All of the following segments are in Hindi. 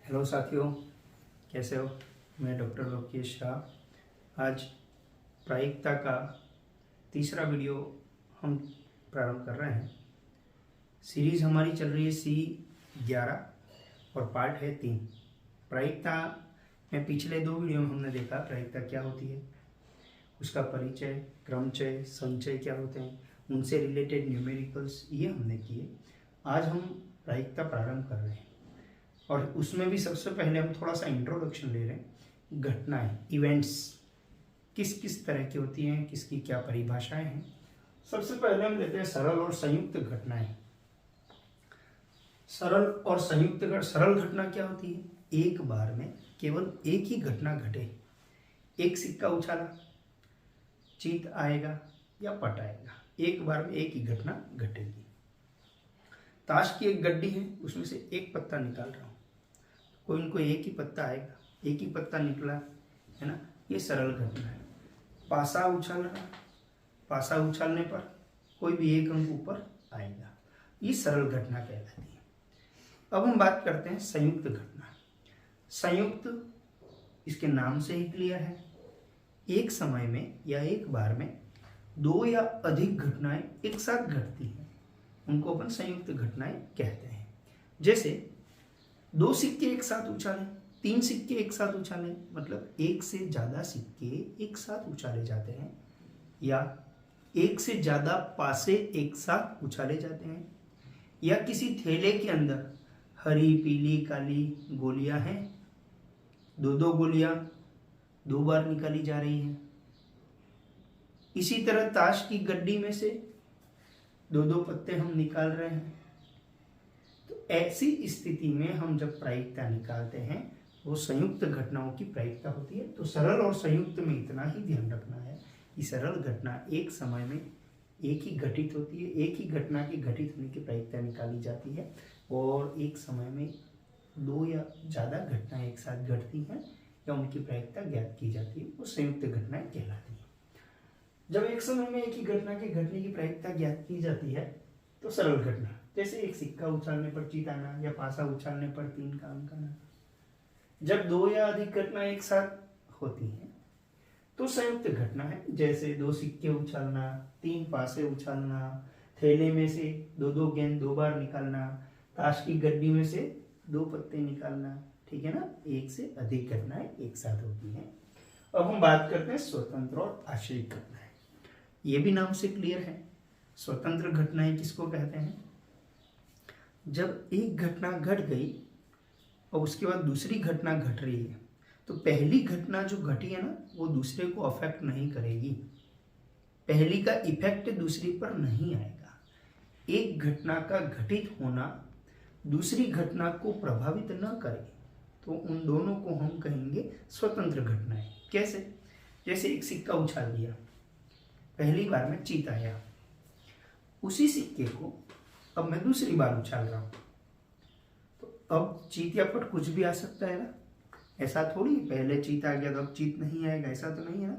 हेलो साथियों, कैसे हो। मैं डॉक्टर लोकेश शाह। आज प्रायिकता का तीसरा वीडियो हम प्रारंभ कर रहे हैं। सीरीज़ हमारी चल रही है C11 और पार्ट है 3। प्रायिकता में पिछले 2 वीडियो में हमने देखा प्रायिकता क्या होती है, उसका परिचय, क्रमचय, संचय क्या होते हैं, उनसे रिलेटेड न्यूमेरिकल्स ये हमने किए। आज हम प्रायिकता प्रारंभ कर रहे हैं और उसमें भी सबसे पहले हम थोड़ा सा इंट्रोडक्शन ले रहे हैं। घटनाएं, इवेंट्स किस किस तरह की होती हैं, किसकी क्या परिभाषाएं हैं। सबसे पहले हम लेते हैं सरल और संयुक्त घटनाएं। सरल घटना क्या होती है? एक बार में केवल एक ही घटना घटे। एक सिक्का उछाला, जीत आएगा या पट आएगा, एक बार में एक ही घटना घटेगी। ताश की एक गड्डी है, उसमें से एक पत्ता निकाल रहा हूं, कोई इनको एक ही पत्ता आएगा, एक ही पत्ता निकला है ना, ये सरल घटना है। पासा उछाल रहा, पासा उछालने पर कोई भी एक अंक ऊपर आएगा, ये सरल घटना कहलाती है। अब हम बात करते हैं संयुक्त घटना। संयुक्त इसके नाम से ही क्लियर है, एक समय में या एक बार में 2 या अधिक घटनाएं एक साथ घटती हैं, उनको अपन संयुक्त घटनाएं कहते हैं। जैसे 2 सिक्के एक साथ उछाले, 3 सिक्के एक साथ उछाले, मतलब एक से ज्यादा सिक्के एक साथ उछाले जाते हैं, या एक से ज्यादा पासे एक साथ उछाले जाते हैं, या किसी थैले के अंदर हरी, पीली, काली गोलियां हैं, 2 गोलियां 2 बार निकाली जा रही हैं। इसी तरह ताश की गड्डी में से 2 पत्ते हम निकाल रहे हैं। तो ऐसी स्थिति में हम जब प्रायिकता निकालते हैं वो संयुक्त घटनाओं की प्रायिकता होती है। तो सरल और संयुक्त में इतना ही ध्यान रखना है कि सरल घटना एक समय में एक ही घटित होती है, एक ही घटना के घटित होने की प्रायिकता निकाली जाती है, और एक समय में 2 या ज़्यादा घटनाएं एक साथ घटती हैं या उनकी प्रायिकता ज्ञात की जाती है, वो संयुक्त घटनाएं कहलाती हैं। जब एक समय में एक ही घटना के घटने की प्रायिकता ज्ञात की जाती है तो सरल घटना, जैसे एक सिक्का उछालने पर जीत आना या पासा उछालने पर 3 का अंक आना। जब 2 या अधिक घटना एक साथ होती हैं तो संयुक्त घटना है, जैसे 2 सिक्के उछालना, 3 पासे उछालना, थैले में से 2 गेंद 2 बार निकालना, ताश की गड्डी में से 2 पत्ते निकालना। ठीक है ना, एक से अधिक घटनाएं एक साथ होती हैं। अब हम बात करते हैं स्वतंत्र और आश्रित घटनाएं। ये भी नाम से क्लियर है। स्वतंत्र घटनाएं किसको कहते हैं? जब एक घटना घट गई और उसके बाद दूसरी घटना घट रही है तो पहली घटना जो घटी है ना वो दूसरे को अफेक्ट नहीं करेगी, पहली का इफेक्ट दूसरी पर नहीं आएगा। एक घटना का घटित होना दूसरी घटना को प्रभावित न करे तो उन दोनों को हम कहेंगे स्वतंत्र घटनाएं। कैसे? जैसे एक सिक्का उछाल दिया, पहली बार में जीत आया, उसी सिक्के को अब मैं दूसरी बार उछाल रहा हूं तो अब जीत या पट कुछ भी आ सकता है ना, ऐसा थोड़ी पहले जीत आ गया तो अब जीत नहीं आएगा, ऐसा तो नहीं है ना।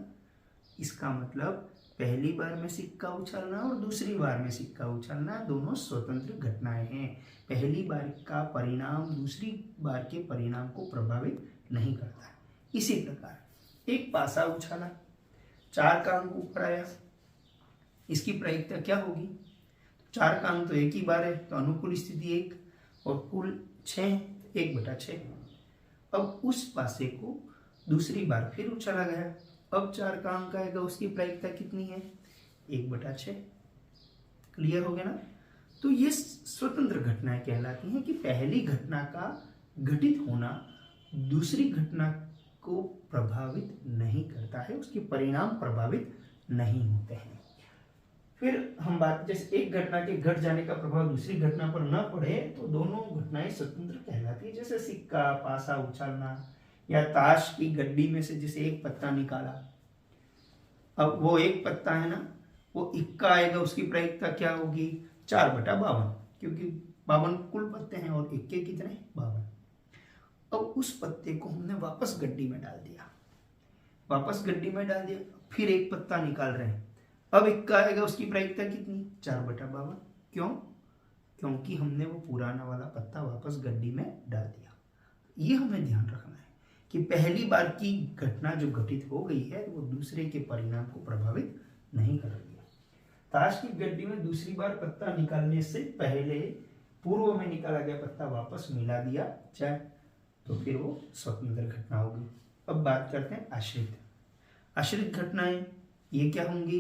इसका मतलब पहली बार में सिक्का उछालना और दूसरी बार में सिक्का उछालना दोनों स्वतंत्र घटनाएं हैं। पहली बार का परिणाम दूसरी बार के परिणाम को प्रभावित नहीं करता। इसी प्रकार एक पासा उछाला, 4 का अंक ऊपर आया, इसकी प्रायिकता क्या होगी? 4 का अंक तो एक ही बार है तो अनुकूल स्थिति 1 और कुल 6, 1/6। अब उस पासे को दूसरी बार फिर उछाला गया, अब 4 का अंक आएगा, उसकी प्रायिकता कितनी है? 1/6। क्लियर हो गया ना। तो ये स्वतंत्र घटनाएं कहलाती हैं कि पहली घटना का घटित होना दूसरी घटना को प्रभावित नहीं करता है, उसके परिणाम प्रभावित नहीं होते हैं। फिर हम बात, जैसे एक घटना के घट जाने का प्रभाव दूसरी घटना पर न पड़े तो दोनों घटनाएं स्वतंत्र कहलाती है। जैसे सिक्का, पासा उछालना या ताश की गड्डी में से जैसे एक पत्ता निकाला, अब वो एक पत्ता है ना, वो इक्का आएगा, उसकी प्रायिकता क्या होगी? 4/52, क्योंकि 52 कुल पत्ते हैं और इक्के कितने? 52। अब उस पत्ते को हमने वापस गड्डी में डाल दिया, फिर एक पत्ता निकाल रहे हैं, अब इक्का आएगा, उसकी प्रायिकता कितनी? 4/52। क्यों? क्योंकि हमने वो पुराना वाला पत्ता वापस गड्डी में डाल दिया। ये हमें ध्यान रखना है कि पहली बार की घटना जो घटित हो गई है वो दूसरे के परिणाम को प्रभावित नहीं कर रही है। ताश की गड्डी में दूसरी बार पत्ता निकालने से पहले पूर्व में निकाला गया पत्ता वापस मिला दिया जाए तो फिर वो स्वतंत्र घटना होगी। अब बात करते हैं आश्रित। आश्रित घटनाएं ये क्या होंगी?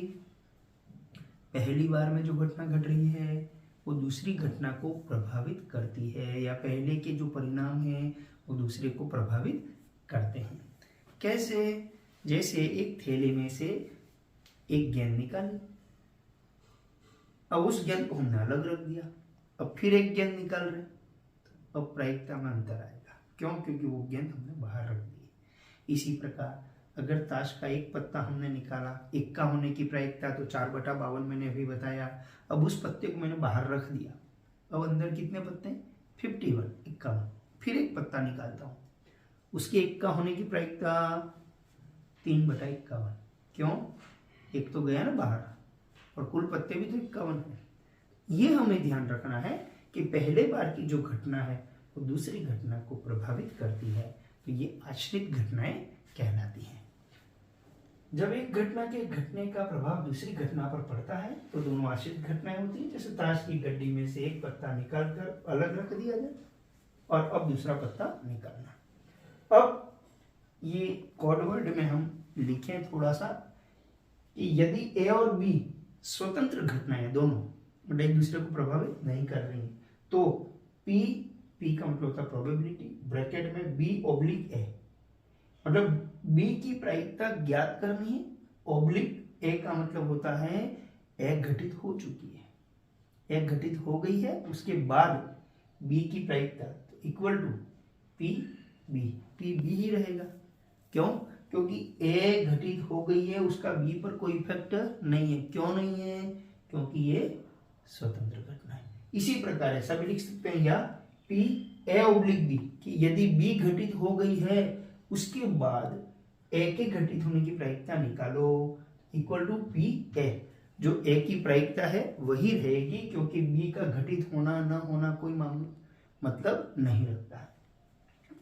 पहली बार में जो घटना घट रही है वो दूसरी घटना को प्रभावित करती है, या पहले के जो परिणाम हैं वो दूसरे को प्रभावित करते हैं। कैसे? जैसे एक थैले में से एक गेंद निकाली, अब उस गेंद को हमने अलग रख दिया, अब फिर एक गेंद निकाल रहे, अब प्रायिकता में अंतर आएगा। क्यों? क्योंकि वो गेंद हमने बाहर रख दी। इसी प्रकार अगर ताश का एक पत्ता हमने निकाला, इक्का होने की प्रायिकता तो 4/52 मैंने अभी बताया, अब उस पत्ते को मैंने बाहर रख दिया, अब अंदर कितने पत्ते हैं? 51, 51। फिर एक पत्ता निकालता हूँ, उसके इक्का होने की प्रायिकता 3/51। क्यों? एक तो गया ना बाहर और कुल पत्ते भी तो 51 है। ये हमें ध्यान रखना है कि पहले बार की जो घटना है वो दूसरी घटना को प्रभावित करती है, तो ये आश्रित घटनाएं कहलाती हैं। जब एक घटना के घटने का प्रभाव दूसरी घटना पर पड़ता है तो दोनों आश्रित घटनाएं होती हैं। जैसे ताश की गड्डी में से एक पत्ता निकालकर अलग रख दिया जाए और अब दूसरा पत्ता निकालना। अब ये कोड वर्ड में हम लिखें थोड़ा सा कि यदि ए और बी स्वतंत्र घटनाएं दोनों मतलब एक दूसरे को प्रभावित नहीं कर रही तो पी का मतलब होता है प्रोबेबिलिटी, ब्रैकेट में B/A, मतलब बी की प्रायिकता ज्ञात करनी है, ऑब्लिक ए का मतलब होता है ए घटित हो चुकी है, ए घटित हो गई है, उसके बाद बी की प्रायिकता इक्वल टू पी बी ही रहेगा। क्यों? क्योंकि ए घटित हो गई है, उसका बी पर कोई इफेक्ट नहीं है। क्यों नहीं है? क्योंकि ये स्वतंत्र घटना है। इसी प्रकार ऐसा भी लिख सकते हैं या P/A/B कि यदि बी घटित हो गई है उसके बाद ए के घटित होने की प्रायिकता निकालो इक्वल टू P/A। जो ए की प्रायिकता है वही रहेगी क्योंकि बी का घटित होना ना होना कोई मतलब नहीं रखता है।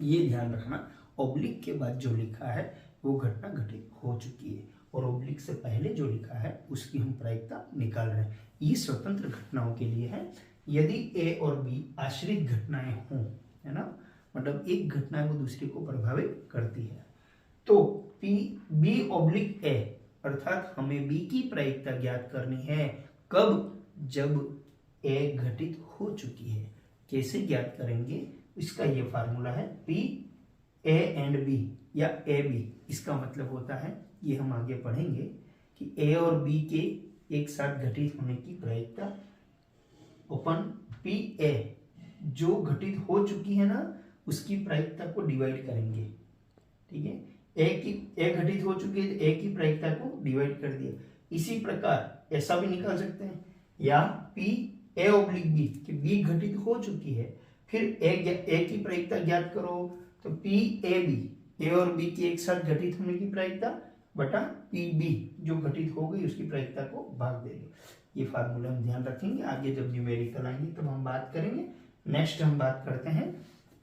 ये ध्यान रखना, ऑब्लिक के बाद जो लिखा है वो घटना घटित हो चुकी है और ऑब्लिक से पहले जो लिखा है उसकी हम प्रायिकता निकाल रहे हैं। ये स्वतंत्र घटनाओं के लिए है। यदि ए और बी आश्रित घटनाएं हों, है ना, मतलब एक घटना वो दूसरे को प्रभावित करती है, तो B/A अर्थात हमें बी की प्रायिकता ज्ञात करनी है। कब? जब ए घटित हो चुकी है। कैसे ज्ञात करेंगे? इसका ये फार्मूला है P/A&B या AB। इसका मतलब होता है, ये हम आगे पढ़ेंगे कि ए और बी के एक साथ घटित होने की प्रायिकता अपन P/A जो घटित हो चुकी है ना उसकी प्रायिकता को डिवाइड करेंगे। ठीक है, ए घटित हो चुकी है, ए की प्रायिकता को डिवाइड कर दिया। इसी प्रकार ऐसा भी निकाल सकते हैं या P/A/B कि बी घटित हो चुकी है, फिर ए की प्रायिकता ज्ञात करो तो P/A/B, ए और बी की एक साथ घटित होने की प्रायिकता बटा P/B जो घटित हो गई उसकी प्रायिकता को भाग देंगे। ये फार्मूला हम ध्यान रखेंगे, आगे जब न्यूमेरिकल आएंगे तब हम बात करेंगे। नेक्स्ट हम बात करते हैं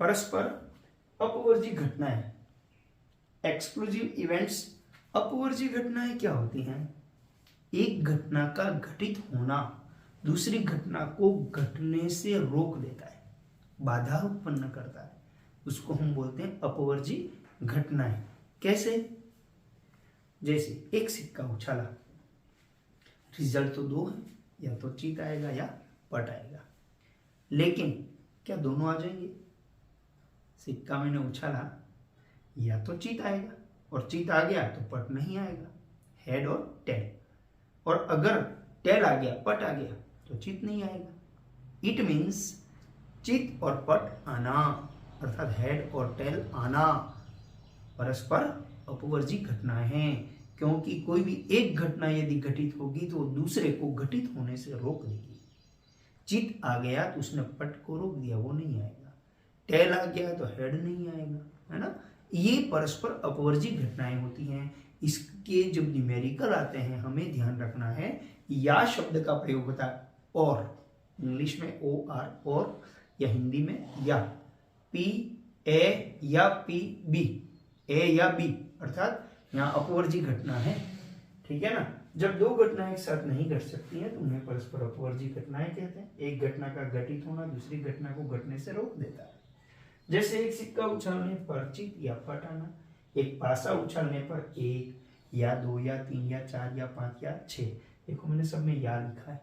परस्पर अपवर्जी घटनाएं, एक्सक्लूसिव इवेंट्स। अपवर्जी घटनाएं क्या होती हैं? एक घटना का घटित होना दूसरी घटना को घटने से रोक देता है, बाधा उत्पन्न करता है, उसको हम बोलते हैं अपवर्जी घटनाएं। कैसे? जैसे एक सिक्का उछाला, रिजल्ट तो दो है, या तो चीत आएगा या पट आएगा, लेकिन क्या दोनों आ जाएंगे? सिक्का मैंने उछाला या तो चीत आएगा और चीत आ गया तो पट नहीं आएगा, हेड और टेल। और अगर टेल आ गया पट आ गया तो चीत नहीं आएगा। इट मीन्स चित और पट आना अर्थात हेड और टेल आना परस्पर अपवर्जी घटनाएं हैं, क्योंकि कोई भी एक घटना यदि घटित होगी तो दूसरे को घटित होने से रोक देगी। चित आ गया तो उसने पट को रोक दिया, वो नहीं आएगा। टेल आ गया तो हेड नहीं आएगा, है ना। ये परस्पर अपवर्जी घटनाएं होती हैं। इसके जब न्यूमेरिकल आते हैं हमें ध्यान रखना है या शब्द का प्रयोग होता है और, इंग्लिश में OR और, या हिंदी में या, P ए या पी बी, ए या बी अर्थात यहाँ अपवर्जी घटना है, ठीक है ना। जब दो घटनाएं एक साथ नहीं घट सकती हैं तो उन्हें परस्पर अपवर्जी घटनाएं कहते हैं। एक घटना का घटित होना दूसरी घटना को घटने से रोक देता है। जैसे एक सिक्का उछालने पर चित या पट आना, एक पासा उछालने पर 1 या 2 या 3 या 4 या 5 या 6। देखो मैंने सब में या लिखा है,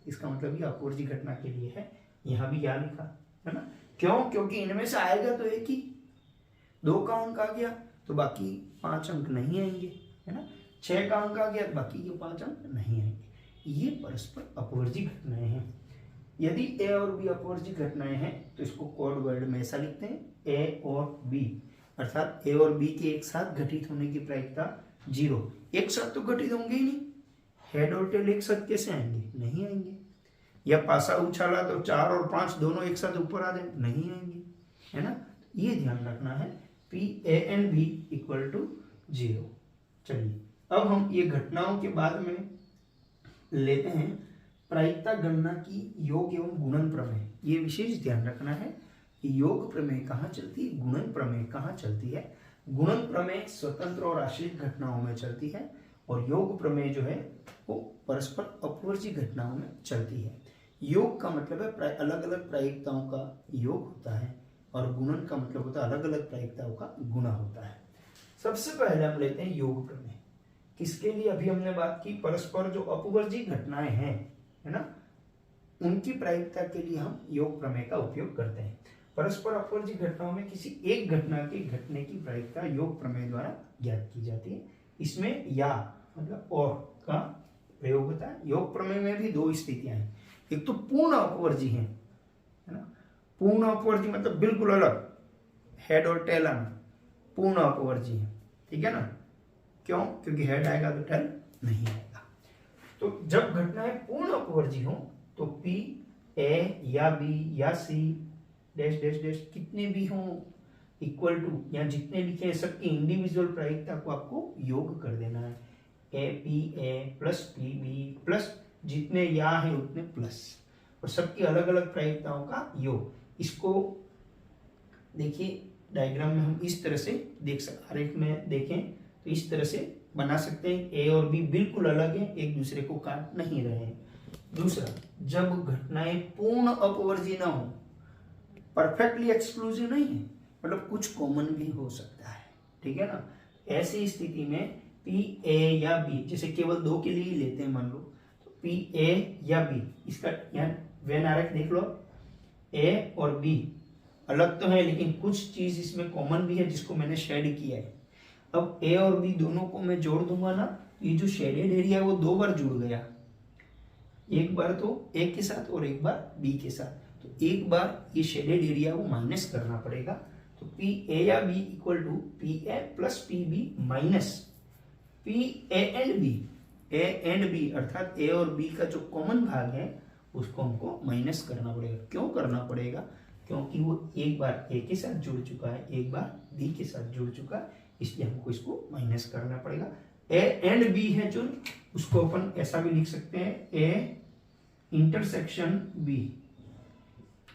इसका मतलब ये अपवर्जी घटना के लिए है। यहाँ भी या लिखा है ना, क्यों? क्योंकि इनमें से आएगा तो एक ही, 2 का अंक आ गया तो बाकी 5 अंक नहीं आएंगे, है ना। 6 का अंक आ गया तो बाकी के 5 अंक नहीं आएंगे। ये परस्पर अपवर्जी घटनाएं हैं। यदि ए और बी अपवर्जी घटनाएं हैं तो इसको कोड वर्ड में ऐसा लिखते हैं, ए और बी, अर्थात ए और बी के एक साथ घटित होने की प्रायिकता 0। एक साथ तो घटित होंगे ही नहीं, हेड और टेल एक साथ कैसे आएंगे? नहीं आएंगे। या पासा उछाला तो 4 और 5 दोनों एक साथ ऊपर आ जाए, नहीं आएंगे, है ना। ये ध्यान रखना है, P A and B equal to 0। चलिए अब हम ये घटनाओं के बाद में लेते हैं प्रायिकता गणना की योग एवं गुणन प्रमेय। ये विशेष ध्यान रखना है कि योग प्रमेय कहाँ चलती है, गुणन प्रमेय कहाँ चलती है। गुणन प्रमेय स्वतंत्र और आश्रित घटनाओं में चलती है और योग प्रमेय जो है वो परस्पर अपवर्जी घटनाओं में चलती है। योग का मतलब है अलग अलग प्रायिकताओं का योग होता है और गुणन का मतलब होता है अलग अलग प्रायिकताओं का गुणा होता है। सबसे पहले हम लेते हैं योग प्रमेय। किसके लिए? अभी हमने बात की परस्पर जो अपवर्जी घटनाएं हैं, है ना, उनकी प्रायिकता के लिए हम योग प्रमेय का उपयोग करते हैं। परस्पर अपवर्जी घटनाओं में किसी एक घटना के घटने की प्रायिकता योग प्रमेय द्वारा ज्ञात की जाती है। इसमें या मतलब और का प्रयोग होता है। योग प्रमेय में भी 2 स्थितियां हैं, एक तो पूर्ण अपवर्जी है ना। पूर्ण अपवर्जी मतलब बिल्कुल अलग, हेड और टेल आना, पूर्ण अपवर्जी है, ठीक है ना। क्यों? क्योंकि हेड आएगा तो टेल नहीं आएगा। तो जब घटनाएं पूर्ण अपवर्जी हो तो पी ए या बी या सी डैश डैश डैश कितने भी हों इक्वल टू, या जितने लिखे हैं सबकी इंडिविजुअल प्रायिकता को आपको योग कर देना है। A P A plus P B plus जितने या है उतने प्लस, और सबकी अलग अलग प्रायिकताओं का योग। इसको देखिए डायग्राम में हम इस तरह से देख सकते, आरेख में देखें तो इस तरह से बना सकते हैं। ए और बी बिल्कुल अलग है, एक दूसरे को काट नहीं रहे हैं। दूसरा, जब घटनाएं पूर्ण अपवर्जी ना हो, परफेक्टली एक्सक्लूसिव नहीं है, मतलब कुछ कॉमन भी हो सकता है, ठीक है ना। ऐसी स्थिति में पी ए या बी, जैसे केवल 2 के लिए ही लेते हैं मान लो, तो पी ए या बी, इसका यहाँ वेन आरेख देख लो, ए और बी अलग तो है लेकिन कुछ चीज इसमें कॉमन भी है जिसको मैंने शेड किया है। अब ए और बी दोनों को मैं जोड़ दूंगा ना, ये जो शेडेड एरिया है वो 2 बार जुड़ गया, एक बार तो ए के साथ और एक बार बी के साथ। तो एक बार ये शेडेड एरिया वो माइनस करना पड़ेगा। तो पी ए या B equal to P A plus P B minus P A and B. A and B अर्थात ए और बी का जो कॉमन भाग है उसको हमको माइनस करना पड़ेगा। क्यों करना पड़ेगा? क्योंकि वो एक बार ए के साथ जुड़ चुका है, एक बार बी के साथ जुड़ चुका है, इसलिए हमको इसको माइनस करना पड़ेगा। ए एंड बी है जो, उसको अपन ऐसा भी लिख सकते हैं, ए इंटरसेक्शन बी।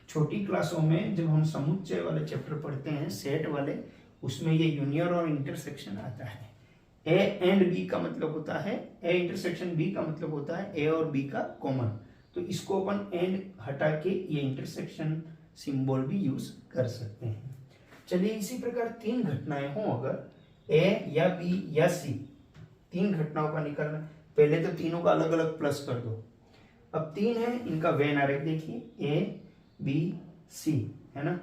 छोटी क्लासों में जब हम समुच्चय वाले चैप्टर पढ़ते हैं, सेट वाले, उसमें ये यूनियन और इंटरसेक्शन आता है। ए एंड बी का मतलब होता है, ए इंटरसेक्शन बी का मतलब होता है ए और बी का कॉमन। तो इसको अपन एंड हटा के ये इंटरसेक्शन सिंबल भी यूज कर सकते हैं। चलिए इसी प्रकार 3 घटनाएं हो, अगर ए या बी या सी, 3 घटनाओं का निकालना, पहले तो तीनों का अलग अलग प्लस कर दो। अब 3 है, इनका वेन आरेख देखिए, ए बी सी, है ना।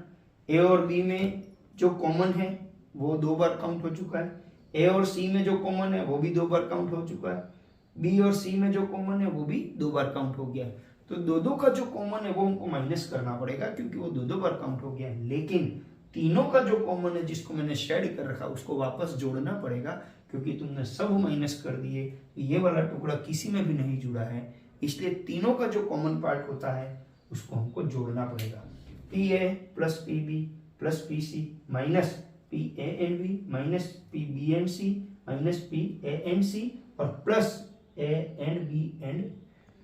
ए और बी में जो कॉमन है वो 2 बार काउंट हो चुका है। ए और सी में जो कॉमन है वो भी 2 बार काउंट हो चुका है। बी और सी में जो कॉमन है वो भी 2 बार काउंट हो गया। तो 2-2 का जो कॉमन है वो हमको माइनस करना पड़ेगा क्योंकि वो 2-2 बार काउंट हो गया है। लेकिन तीनों का जो कॉमन है जिसको मैंने शेड कर रखा उसको वापस जोड़ना पड़ेगा, क्योंकि तुमने सब माइनस कर दिए, ये वाला टुकड़ा किसी में भी नहीं जुड़ा है, इसलिए तीनों का जो कॉमन पार्ट होता है उसको हमको जोड़ना पड़ेगा। P A plus P B plus P C minus P A and B minus P B and C minus P A and C और plus A and B and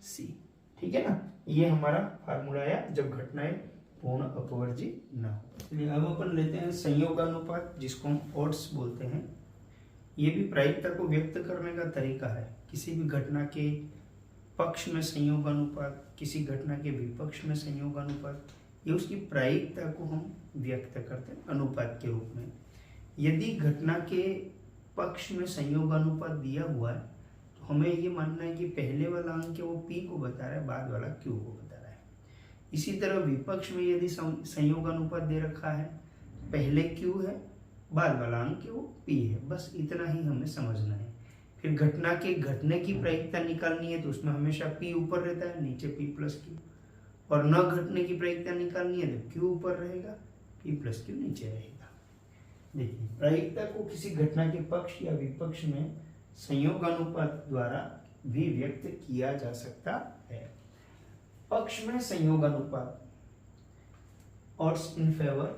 C, ठीक है ना। ये हमारा फार्मूला है जब घटनाएं पूर्ण अपवर्जी न हो। चलिए अब अपन लेते हैं संयोगानुपात, जिसको हम ऑड्स बोलते हैं। ये भी प्रायिकता को व्यक्त करने का तरीका है। किसी भी घटना के पक्ष में संयोगानुपात, किसी घटना के विपक्ष में संयोगानुपात, ये उसकी प्रायिकता को हम व्यक्त करते हैं अनुपात के रूप में। यदि घटना के पक्ष में संयोगानुपात दिया हुआ है तो हमें ये मानना है कि पहले वाला अंक है वो P को बता रहा है, बाद वाला Q को बता रहा है। इसी तरह विपक्ष में यदि संयोगानुपात दे रखा है, पहले Q है, बाद वाला अंक है वो P है। बस इतना ही हमें समझना है। फिर घटना के घटने की प्रायिकता निकालनी है तो उसमें हमेशा P ऊपर रहता है, नीचे P प्लस Q। और न घटने की प्रायिकता निकालनी है तो Q ऊपर रहेगा, P प्लस Q नीचे रहेगा। देखिए, प्रायिकता को किसी घटना के पक्ष या विपक्ष में संयोगानुपात द्वारा भी व्यक्त किया जा सकता है। पक्ष में संयोगानुपात, odds in favour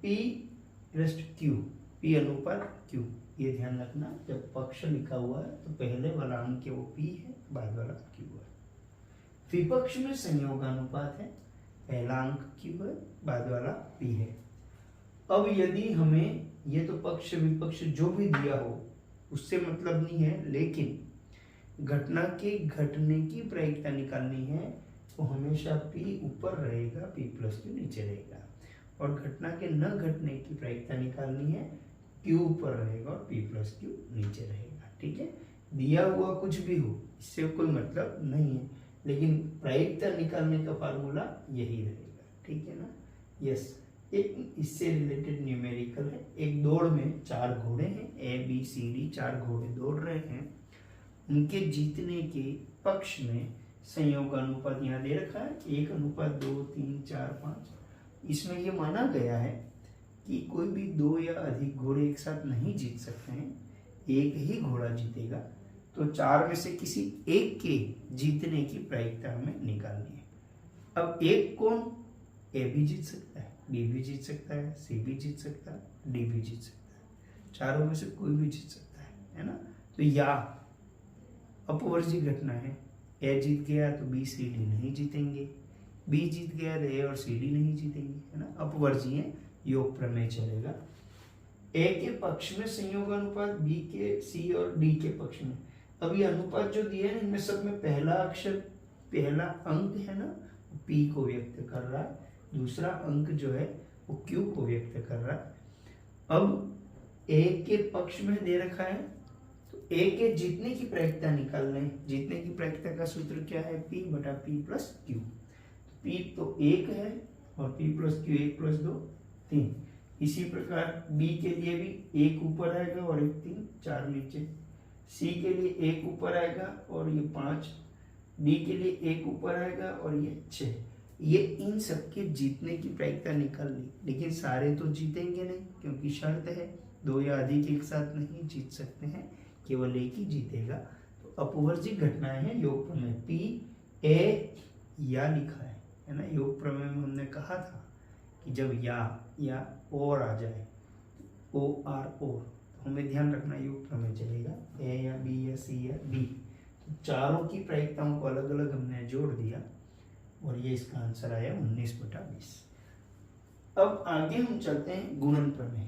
P rest Q, P अनुपात Q। ये ध्यान रखना, जब पक्ष लिखा हुआ है तो पहले वाला अंक है वो P है, बाद वाला Q है। विपक्ष में संयोगानुपात है, पहला अंक Q है, बाद वाला P है। अब यदि हमें ये तो पक्ष विपक्ष जो भी दिया हो उससे मतलब नहीं है, लेकिन घटना के घटने की प्रायिकता निकालनी है तो हमेशा P ऊपर रहेगा, P प्लस Q नीचे रहेगा। और घटना के न घटने की प्रायिकता निकालनी है, Q ऊपर रहेगा और P प्लस Q नीचे रहेगा। ठीक है, दिया हुआ कुछ भी हो इससे कोई मतलब नहीं है, लेकिन प्रायिकता निकालने का फार्मूला यही रहेगा। ठीक है ना। यस, एक इससे रिलेटेड न्यूमेरिकल है। एक दौड़ में 4 घोड़े हैं, ABCD 4 घोड़े दौड़ रहे हैं। उनके जीतने के पक्ष में संयोगानुपात यहाँ दे रखा है 1:2, 3, 4, 5। इसमें ये माना गया है कि कोई भी 2 या अधिक घोड़े एक साथ नहीं जीत सकते हैं, एक ही घोड़ा जीतेगा। तो 4 में से किसी एक के जीतने की प्रायिकता हमें निकालनी है। अब एक कौन? A भी जीत सकता है, B भी जीत सकता है, C भी जीत सकता है, D भी जीत सकता है। चारों में से कोई भी जीत सकता है ना। तो या अपवर्जी घटना है, A जीत गया तो B C D नहीं जीतेंगे, B जीत गया तो A और C D नहीं जीतेंगे, है ना। अपवर्जी है, योग प्रमेय चलेगा। A के पक्ष में संयोगानुपात, B के C और D के पक्ष में। अब ये अनुपात जो दिए हैं इनमें सब में पहला अक्षर, पहला अंक है ना, P को व्यक्त कर रहा है, दूसरा अंक जो है वो Q को व्यक्त कर रहा है। अब A के पक्ष में दे रखा है तो A के जीतने की प्रायिकता निकालना है। जीतने की प्रायिकता का सूत्र क्या है? P बटा P प्लस Q। P तो 1 है और P प्लस Q 1 प्लस 2 3। इसी प्रकार B के लिए भी 1 ऊपर आएगा और 1 3 4 नीचे। C के लिए 1 ऊपर आएगा और ये 5। D के लिए 1 ऊपर आएगा और ये 6। ये इन सबके जीतने की प्रायिकता निकाल ली, लेकिन सारे तो जीतेंगे नहीं क्योंकि शर्त है 2 या अधिक एक साथ नहीं जीत सकते हैं, केवल एक ही जीतेगा। तो अपवर्जी घटनाएं हैं योग प्रमेय। P A या लिखा है ना। योग प्रमेय में हमने कहा था कि जब या और आ जाए O R और, तो हमें ध्यान रखना योग प्रमेय चलेगा। A या B या C या D, तो चारों की प्रायिकताओं को अलग अलग हमने जोड़ दिया और ये इसका आंसर आया 19/20। अब आगे हम चलते हैं गुणन प्रमेय।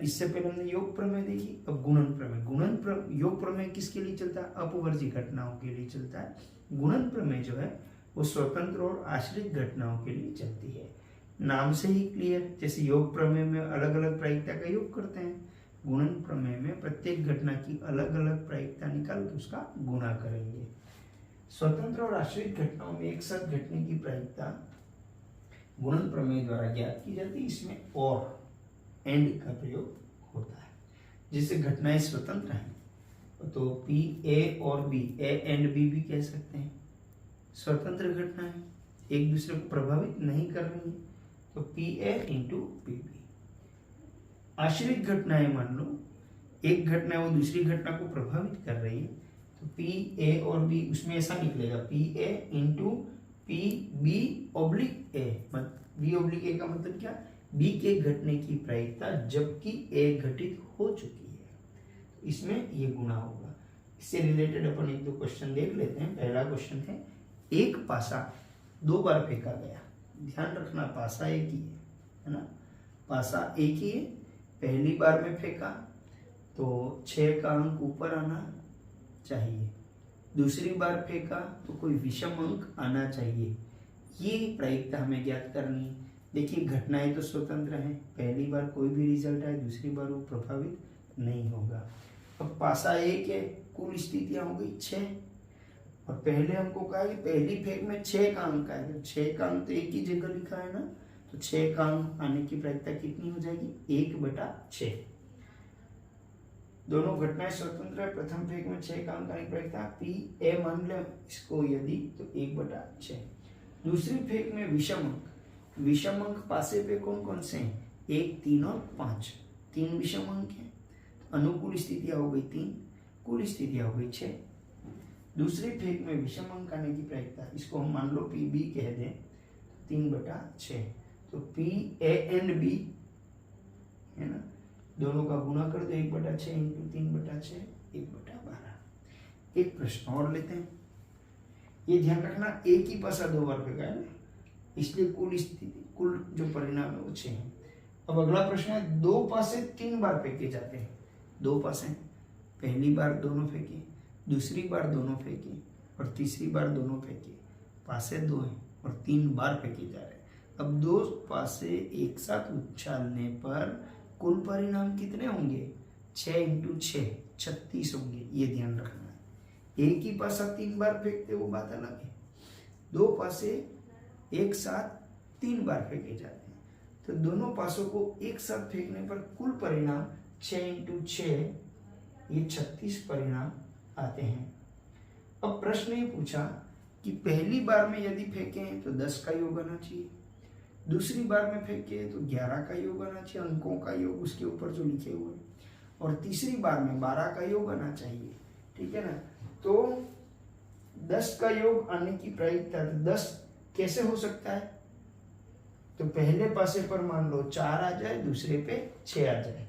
इससे पहले हमने योग प्रमेय देखी, अब गुणन प्रमेय। योग प्रमेय किसके लिए चलता है? अपवर्जी घटनाओं के लिए चलता है। गुणन प्रमेय जो है वो स्वतंत्र और आश्रित घटनाओं के लिए चलती है। नाम से ही क्लियर, जैसे योग प्रमेय में अलग अलग प्रायिकता का योग करते हैं, गुणन प्रमेय में प्रत्येक घटना की अलग अलग प्रायिकता निकाल के उसका गुणा करेंगे। स्वतंत्र और आश्रित घटनाओं में एक साथ घटने की प्रायिकता गुणन प्रमेय द्वारा ज्ञात की जाती है। इसमें और एंड का प्रयोग होता है। जिससे घटनाएं स्वतंत्र हैं तो P A और B, A एंड B भी कह सकते हैं। स्वतंत्र घटनाएं एक दूसरे को प्रभावित नहीं कर रही है तो P A into P B। आश्रित घटनाएं मान लो एक घटना वो दूसरी घटना को प्रभावित कर रही है तो P A और B, उसमें ऐसा निकलेगा P A into P B oblique A। B oblique A का मतलब क्या? B के घटने की प्रायिकता जबकि A घटित हो चुकी है, इसमें ये गुणा होगा। इससे रिलेटेड अपन 1-2 क्वेश्चन देख लेते हैं। पहला क्वेश्चन है, एक पासा 2 बार फेंका गया। ध्यान रखना पासा एक ही है ना, पासा एक ही है। पहली बार में फेंका तो 6 का अंक ऊपर आना चाहिए, दूसरी बार फेंका तो कोई विषम अंक आना चाहिए। ये प्रायिकता हमें ज्ञात करनी है। देखिए घटनाएं तो स्वतंत्र हैं, पहली बार कोई भी रिजल्ट आए दूसरी बार वो प्रभावित नहीं होगा। अब पासा एक है, कुल स्थितियां हो गई 6, और पहले हमको कहा कि पहली फेंक में 6 का अंक आएगा, तो 6 का अंक तो एक ही जगह लिखा है ना, तो 6 का अंक आने की प्रायिकता कितनी हो जाएगी, 1/6। दोनों घटनाएं स्वतंत्र है, प्रथम फेंक में 6 का अंक आने की प्रायिकता पी ए मान ले इसको यदि, तो 1/6। दूसरी फेंक में विषम अंक, विषम अंक पासे पे कौन कौन से हैं, 1, 3 और 5, 3 विषम अंक हैं। अनुकूल स्थितियां हो गई 3, कुल स्थितियां हो गई 6। दूसरी फेंक में विषम अंक आने की प्रायिकता, इसको हम मान लो पी बी कह दें, 3/6। तो पी ए एंड बी है ना, दोनों का गुणा कर दो, 1/6 इंटू 3/6 1/12। एक प्रश्न और लेते हैं, ये ध्यान रखना एक ही पासा 2 बार फेंका है ना, इसलिए कुल स्थिति, कुल जो परिणाम है वो 6 है। अब अगला प्रश्न है, 2 पासे 3 बार फेंके जाते हैं। 2 पासे, पहली बार दोनों फेंके, दूसरी बार दोनों फेंके और तीसरी बार दोनों फेंके, पासे 2 हैं और 3 बार फेंके जा रहे हैं। अब 2 पासे एक साथ उछालने पर कुल परिणाम कितने होंगे, 6 × 6 36 होंगे। ये ध्यान रखना है। एक ही पासा 3 बार फेंकते वो बात अलग है, 2 पासे एक साथ 3 बार फेंके जाते हैं, तो दोनों पासों को एक साथ फेंकने पर कुल परिणाम 6 × 6 ये 36 परिणाम आते हैं। अब प्रश्न ये पूछा कि पहली बार में यदि फेंके तो 10 का योग आना चाहिए, दूसरी बार में फेंके तो 11 का योग आना चाहिए, अंकों का योग उसके ऊपर जो लिखे हुए, और तीसरी बार में 12 का योग आना चाहिए, ठीक है ना। तो 10 का योग आने की प्रायिकता 10 कैसे हो सकता है, तो पहले पासे पर मान लो 4 आ जाए, दूसरे पे 6 आ जाए,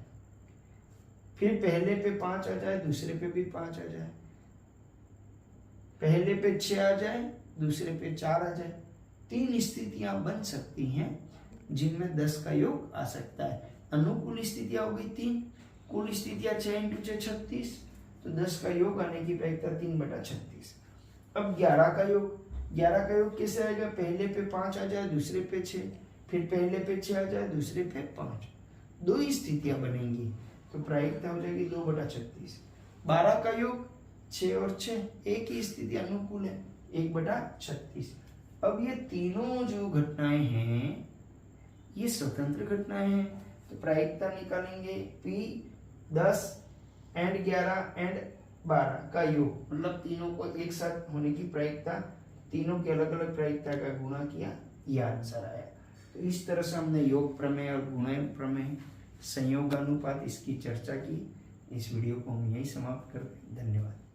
फिर पहले पे 5 आ जाए, दूसरे पे भी 5 आ जाए, पहले पे 6 आ जाए, दूसरे पे 4 आ जाए। 3 स्थितियां बन सकती हैं जिनमें 10 का योग आ सकता है। अनुकूल स्थितियां हो गई 3, कुल स्थितियां 6 × 6 36, तो 10 का योग आने की प्रायिकता 3/36। अब 11 का योग, 11 का योग कैसे आएगा, पहले पे 5 आ जाए, दूसरे पे 6, फिर पहले पे 6 आ जाए, दूसरे पे 5, 2 ही स्थितियां बनेंगी, तो प्रायिकता हो जाएगी 2/36। 12 का योग 6 और 6 एक ही स्थिति अनुकूल है, 1/36। अब ये तीनों जो घटनाएं हैं ये स्वतंत्र घटनाएं हैं, तो प्रायिकता निकालेंगे P 10 एंड 11 एंड 12 का योग, मतलब तीनों को एक साथ होने की प्रायिकता, तीनों की अलग अलग प्रायिकता का गुणा किया, यह आंसर आया। तो इस तरह से हमने योग प्रमेय और गुणन प्रमेय, संयोग अनुपात इसकी चर्चा की। इस वीडियो को हम यही समाप्त करते हैं। धन्यवाद।